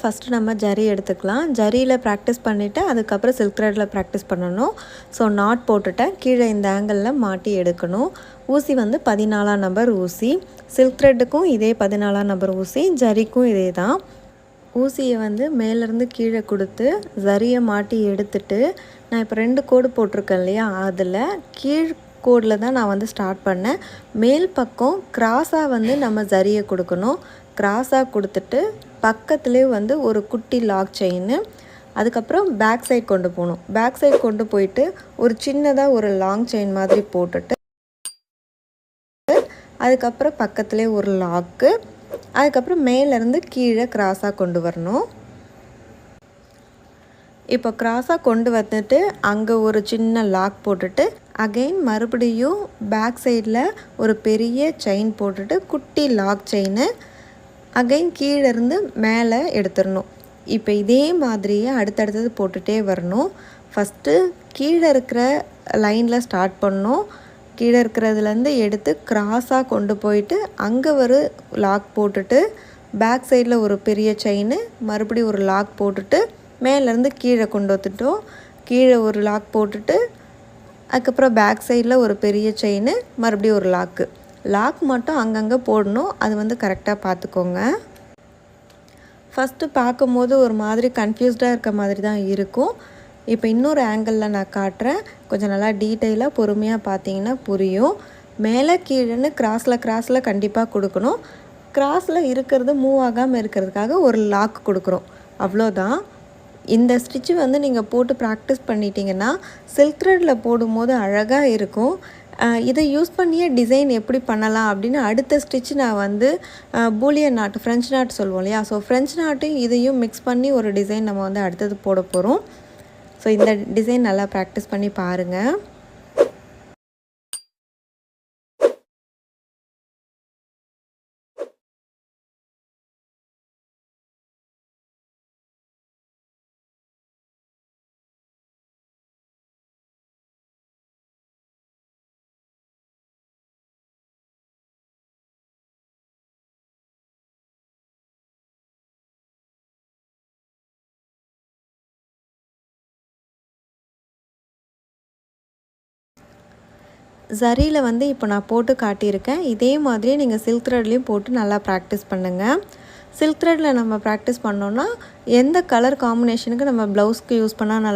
First நம்ம ஜரி எடுத்துக்கலாம். ஜரியில் practice பண்ணிவிட்டு அதுக்கப்புறம் சில்க் த்ரெட்டில் ப்ராக்டிஸ் பண்ணணும். ஸோ நாட் போட்டுட்டேன். கீழே இந்த ஆங்கிளில் மாட்டி எடுக்கணும். ஊசி வந்து 14ஆம் நம்பர் ஊசி. சில்க் த்ரெட்டுக்கும் இதே 14ஆம் நம்பர் ஊசி, ஜரிக்கும் இதே தான். ஊசியை வந்து மேலேருந்து கீழே கொடுத்து ஜரியை மாட்டி எடுத்துட்டு நான் இப்போ 2 கோடு போட்டிருக்கேன் இல்லையா, அதில் கீழ் கோடில் தான் நான் வந்து ஸ்டார்ட் பண்ணேன். மேல் பக்கம் கிராஸாக வந்து நம்ம ஜரியை கொடுக்கணும். கிராஸாக கொடுத்துட்டு பக்கத்துலேயே வந்து ஒரு குட்டி லாக் செயின், அதுக்கப்புறம் பேக் சைட் கொண்டு போகணும். பேக் சைட் கொண்டு போயிட்டு ஒரு சின்னதாக ஒரு லாங் செயின் மாதிரி போட்டுட்டு அதுக்கப்புறம் பக்கத்துலேயே ஒரு லாக்கு, அதுக்கப்புறம் மேலேருந்து கீழே கிராஸாக கொண்டு வரணும். இப்போ கிராஸாக கொண்டு வந்துட்டு அங்கே ஒரு சின்ன லாக் போட்டுட்டு அகெயின் மறுபடியும் பேக் சைடில் ஒரு பெரிய செயின் போட்டுட்டு குட்டி லாக் செயின்னு அகைன் கீழேருந்து மேலே எடுத்துடணும். இப்போ இதே மாதிரியே அடுத்தடுத்தது போட்டுகிட்டே வரணும். ஃபஸ்ட்டு கீழே இருக்கிற லைனில் ஸ்டார்ட் பண்ணணும். கீழே இருக்கிறதுலேருந்து எடுத்து கிராஸாக கொண்டு போயிட்டு அங்கே ஒரு லாக் போட்டுட்டு பேக் சைடில் ஒரு பெரிய செயின், மறுபடியும் ஒரு லாக் போட்டுட்டு மேலேருந்து கீழே கொண்டு வந்துட்டோம். கீழே ஒரு லாக் போட்டுட்டு அதுக்கப்புறம் பேக் சைடில் ஒரு பெரிய செயின், மறுபடியும் ஒரு லாக் மட்டும் அங்கங்கே போடணும். அது வந்து கரெக்டாக பார்த்துக்கோங்க. ஃபஸ்ட்டு பார்க்கும்போது ஒரு மாதிரி கன்ஃபியூஸ்டாக இருக்க மாதிரி தான் இருக்கும். இப்போ இன்னொரு ஆங்கிளில் நான் காட்டுறேன். கொஞ்சம் நல்லா டீட்டெயிலாக பொறுமையாக பார்த்தீங்கன்னா புரியும். மேலே கீழேன்னு கிராஸில் கண்டிப்பாக கொடுக்கணும். கிராஸில் இருக்கிறது மூவ் ஆகாமல் இருக்கிறதுக்காக ஒரு லாக் கொடுக்குறோம், அவ்வளோதான். இந்த ஸ்டிச்சு வந்து நீங்கள் போட்டு ப்ராக்டிஸ் பண்ணிட்டீங்கன்னா சில்க் த்ரெட்டில் போடும்போது அழகாக இருக்கும். இதை யூஸ் பண்ணியே டிசைன் எப்படி பண்ணலாம் அப்படின்னு அடுத்த ஸ்டிச்சு நான் வந்து பூலியன் நாட், ஃப்ரெஞ்ச் நாட் சொல்லுவோம் இல்லையா, ஸோ ஃப்ரெஞ்ச் நாட்டையும் இதையும் மிக்ஸ் பண்ணி ஒரு டிசைன் நம்ம வந்து அடுத்தது போட போகிறோம். ஸோ இந்த டிசைன் நல்லா ப்ராக்டிஸ் பண்ணி பாருங்கள். ஜரியில் வந்து இப்போ நான் போட்டு காட்டியிருக்கேன். இதே மாதிரியே நீங்கள் சில்க் த்ரெட்லேயும் போட்டு நல்லா ப்ராக்டிஸ் பண்ணுங்கள். சில்க் த்ரெட்டில் நம்ம ப்ராக்டிஸ் பண்ணோன்னா எந்த கலர் காம்பினேஷனுக்கு நம்ம ப்ளவுஸ்க்கு யூஸ் பண்ணால் நல்லா